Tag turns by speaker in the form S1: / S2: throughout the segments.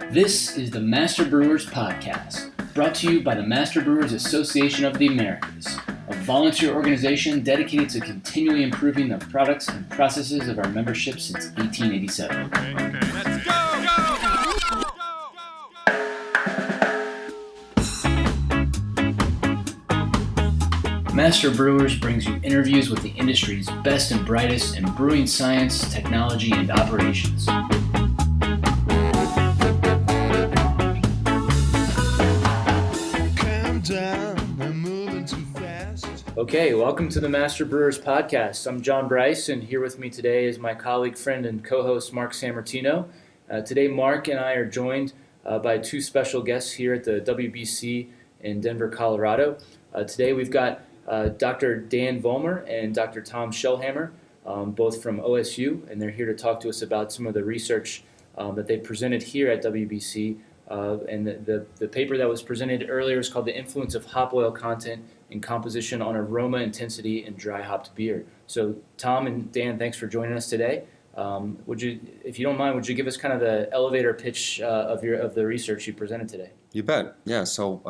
S1: This is the Master Brewers Podcast, brought to you by the Master Brewers Association of the Americas, a volunteer organization dedicated to continually improving the products and processes of our membership since 1887.
S2: Okay, let's go!
S1: Master Brewers brings you interviews with the industry's best and brightest in brewing science, technology, and operations. Okay, welcome to the Master Brewers Podcast. I'm John Bryce, and here with me today is my colleague, friend, and co-host Mark Sammartino. Today, Mark and I are joined by two special guests here at the WBC in Denver, Colorado. Today, we've got Dr. Dan Vollmer and Dr. Tom Shellhammer, both from OSU, and they're here to talk to us about some of the research that they presented here at WBC. And the paper that was presented earlier is called The Influence of Hop Oil Content in Composition on Aroma Intensity in Dry Hopped Beer. So Tom and Dan, thanks for joining us today. Would you, if you don't mind, would you give us kind of the elevator pitch of the research you presented today?
S3: You bet. Yeah. So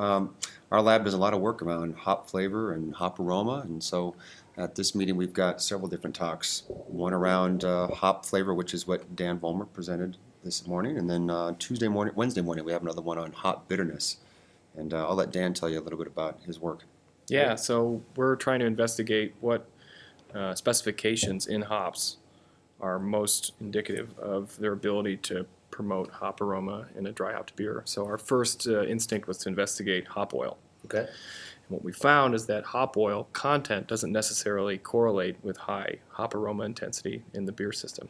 S3: our lab does a lot of work around hop flavor and hop aroma, and so at this meeting we've got several different talks. One around hop flavor, which is what Dan Vollmer presented this morning, and then Wednesday morning, we have another one on hop bitterness, and I'll let Dan tell you a little bit about his work.
S4: Yeah, so we're trying to investigate what specifications in hops are most indicative of their ability to promote hop aroma in a dry hopped beer. So our first instinct was to investigate hop oil.
S1: Okay.
S4: And what we found is that hop oil content doesn't necessarily correlate with high hop aroma intensity in the beer system.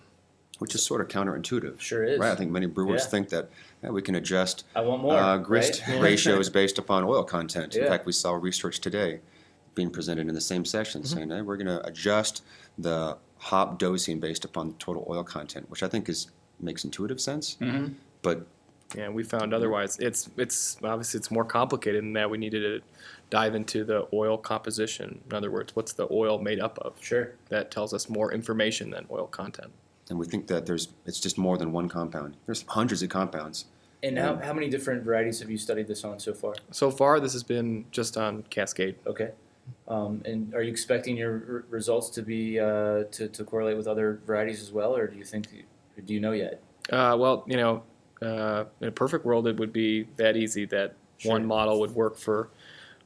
S3: Which is sort of counterintuitive.
S1: Sure is.
S3: Right. I think many brewers think that we can adjust
S1: I want more,
S3: grist
S1: right?
S3: ratios based upon oil content.
S1: Yeah.
S3: In fact, we saw research today being presented in the same session saying that we're going to adjust the hop dosing based upon total oil content, which I think makes intuitive sense.
S1: Mm-hmm.
S3: But
S4: Yeah, we found otherwise. It's obviously it's more complicated than that. We needed to dive into the oil composition. In other words, what's the oil made up of?
S1: Sure.
S4: That tells us more information than oil content.
S3: and we think that it's just more than one compound. There's hundreds of compounds.
S1: And how many different varieties have you studied this on so far?
S4: So far, this has been just on Cascade.
S1: Okay. And are you expecting your results to be to correlate with other varieties as well, or do you know yet?
S4: Well, in a perfect world, it would be that easy that
S1: Sure.
S4: one model would work for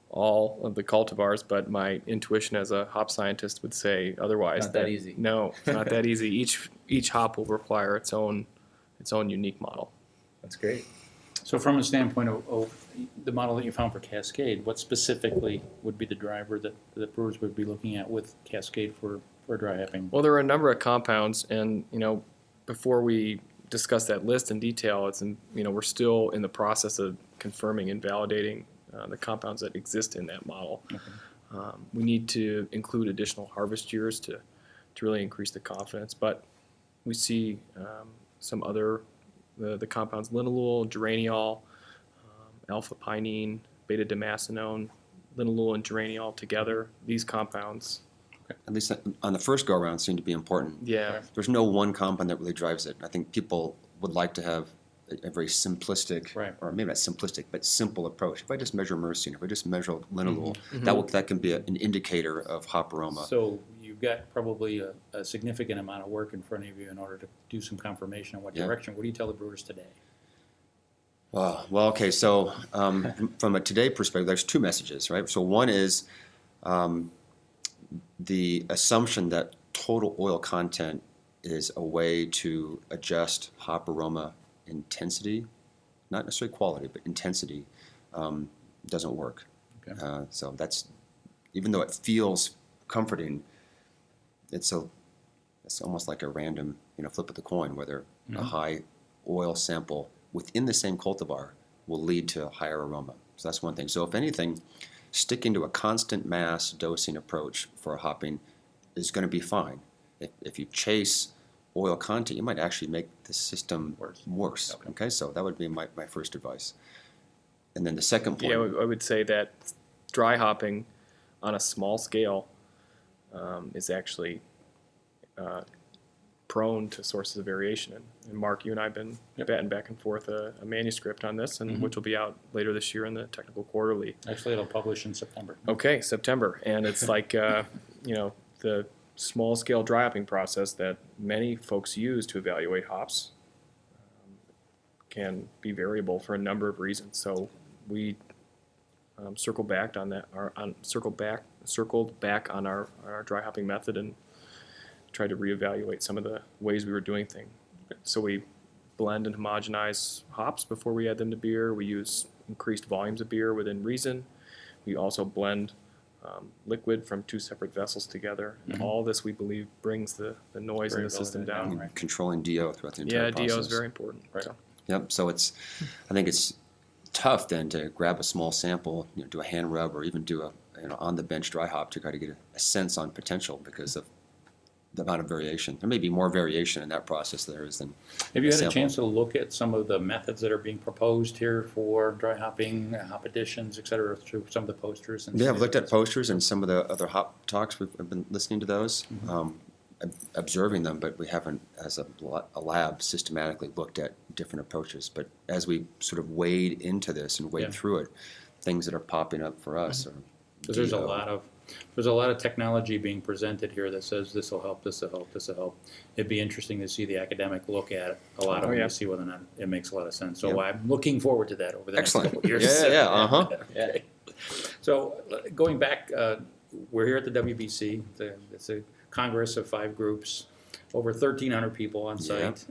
S4: all of the cultivars, but my intuition as a hop scientist would say otherwise.
S1: Not that easy.
S4: No, it's not that easy. Each hop will require its own unique model.
S1: That's great.
S5: So from a standpoint of the model that you found for Cascade, what specifically would be the driver that the brewers would be looking at with Cascade for dry hopping?
S4: Well, there are a number of compounds, and before we discuss that list in detail, we're still in the process of confirming and validating the compounds that exist in that model.
S5: Okay.
S4: We need to include additional harvest years to really increase the confidence, but we see some other the compounds linalool, geraniol, alpha-pinene, beta-damascenone, linalool and geraniol together. These compounds,
S3: At least on the first go-around, seem to be important.
S4: yeah,
S3: There's no one compound that really drives it. I think people would like to have a very simplistic,
S5: Right.
S3: or maybe not simplistic, but simple approach. If I just measure myrcene, if I just measure linalool,
S4: Mm-hmm.
S3: that can be an indicator of hop aroma.
S5: So you've got probably a significant amount of work in front of you in order to do some confirmation on what
S3: Yeah.
S5: direction. What do you tell the brewers today?
S3: Well, okay. So from a today perspective, there's two messages, right? So one is the assumption that total oil content is a way to adjust hop aroma intensity, not necessarily quality, but intensity, doesn't work.
S5: Okay.
S3: So that's, even though it feels comforting, it's almost like a random flip of the coin, whether a high oil sample within the same cultivar will lead to a higher aroma. So that's one thing. So if anything, sticking to a constant mass dosing approach for hopping is going to be fine. If you chase oil content, you might actually make the system worse. Okay, so that would be my first advice. And then the second point.
S4: yeah, I would say that dry hopping on a small scale is actually prone to sources of variation. And Mark, you and I have been batting back and forth a manuscript on this, and which will be out later this year in the Technical Quarterly.
S5: Actually, it'll publish in September.
S4: Okay, September. And it's like, the small-scale dry hopping process that many folks use to evaluate hops can be variable for a number of reasons. So we circled back on that, circled back on our dry hopping method and tried to reevaluate some of the ways we were doing things. So we blend and homogenize hops before we add them to beer. We use increased volumes of beer within reason. We also blend liquid from 2 separate vessels together. All this, we believe, brings the noise in the system down.
S5: Right.
S3: Controlling DO throughout the entire process.
S4: DO is very important.
S5: Right.
S4: So.
S3: Yep. So I think it's tough then to grab a small sample, do a hand rub, or even do a on the bench dry hop to try to get a sense on potential because of the amount of variation. There may be more variation in that process there is than
S5: Have you had
S3: sample.
S5: a chance to look at some of the methods that are being proposed here for dry hopping, hop additions, et cetera, through some of the posters? And
S3: Yeah, I've looked at posters and some of the other hop talks. I've been listening to those, observing them, but we haven't, as a lab, systematically looked at different approaches. But as we sort of wade into this and wade through it, things that are popping up for us are
S5: Because there's a lot of technology being presented here that says this will help, this will help, this will help. It'd be interesting to see the academic look at a lot of it to see whether or not it makes a lot of sense. So I'm looking forward to that over the next couple of years. Okay. So going back, we're here at the WBC. It's a Congress of 5 groups, over 1,300 people on site,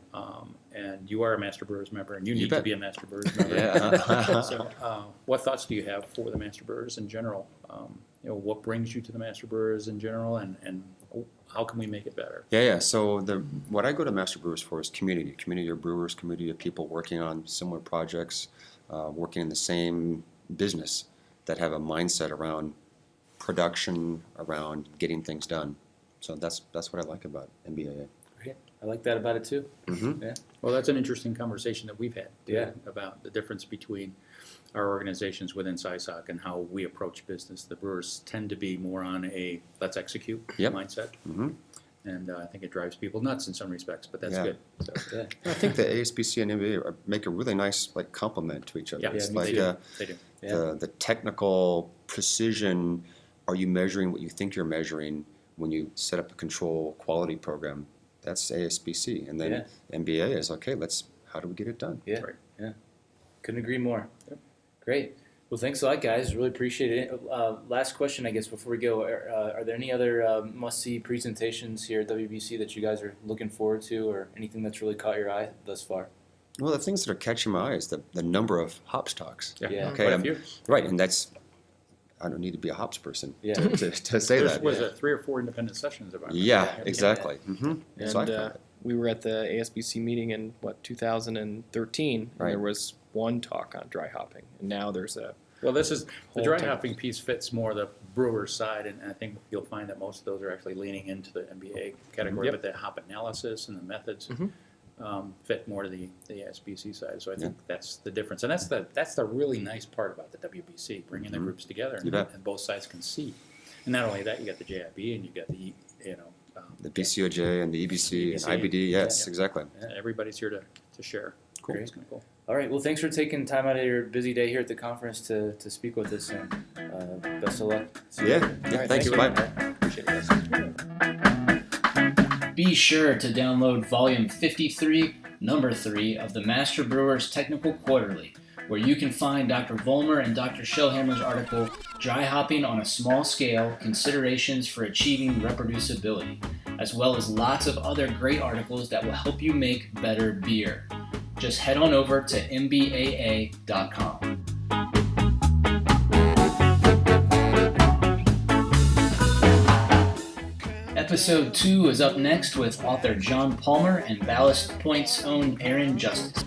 S5: and you are a Master Brewers member, and you need to be a Master Brewers member. So, what thoughts do you have for the Master Brewers in general? What brings you to the Master Brewers in general, and how can we make it better?
S3: So what I go to Master Brewers for is community of brewers, community of people working on similar projects, working in the same business that have a mindset around production, around getting things done. So that's what I like about MBAA.
S1: Great. I like that about it too.
S3: Mm-hmm.
S5: Well, that's an interesting conversation that we've had about the difference between our organizations within SciSoc and how we approach business. The brewers tend to be more on a let's execute mindset. And I think it drives people nuts in some respects, but that's good. So,
S3: I think the ASBC and MBA make a really nice complement to each other. It's like
S5: they do.
S3: the technical precision. Are you measuring what you think you're measuring when you set up a control quality program? That's ASBC, and then MBA is how do we get it done?
S1: Couldn't agree more. Great. Well, thanks a lot, guys. Really appreciate it. Last question, I guess, before we go. Are there any other must-see presentations here at WBC that you guys are looking forward to, or anything that's really caught your eye thus far?
S3: Well, the things that are catching my eye is the number of hops talks.
S5: Okay.
S3: Right, and that's, I don't need to be a hops person to say that.
S5: Was it 3 or 4 independent sessions about it?
S3: Yeah, exactly. Mm-hmm.
S4: And
S3: So
S4: we were at the ASBC meeting in 2013, and there was one talk on dry hopping, and now there's a
S5: Well, this is the dry hopping piece fits more the brewer's side, and I think you'll find that most of those are actually leaning into the MBA category, but the hop analysis and the methods fit more to the SBC side. So I think that's the difference, and that's the really nice part about the WBC, bringing the groups together, and both sides can see. And not only that, you got the JIB and you got the
S3: the BCOJ and the EBC and IBD. Yes, exactly.
S5: Everybody's here to share.
S3: Cool.
S5: It's kind of cool.
S1: All right. Well, thanks for taking time out of your busy day here at the conference to speak with us, and best of luck.
S3: Thank you. Bye.
S5: Appreciate it, guys.
S1: Be sure to download volume 53, number 3 of the Master Brewers Technical Quarterly, where you can find Dr. Vollmer and Dr. Shellhammer's article, Dry Hopping on a Small Scale, Considerations for Achieving Reproducibility, as well as lots of other great articles that will help you make better beer. Just head on over to mbaa.com. Episode 2 is up next with author John Palmer and Ballast Point's own Aaron Justice.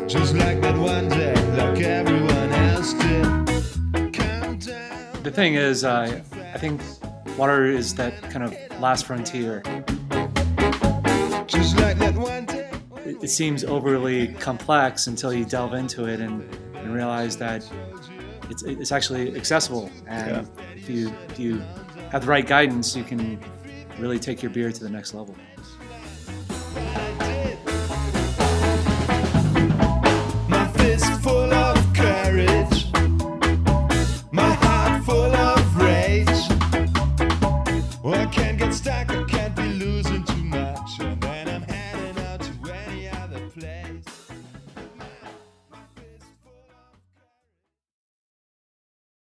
S2: Just like that one day, like everyone else did.
S6: The thing is, I think water is that kind of last frontier.
S2: Just like that one day.
S6: It seems overly complex until you delve into it and realize that it's actually accessible. And if you have the right guidance, you can really take your beer to the next level.
S2: like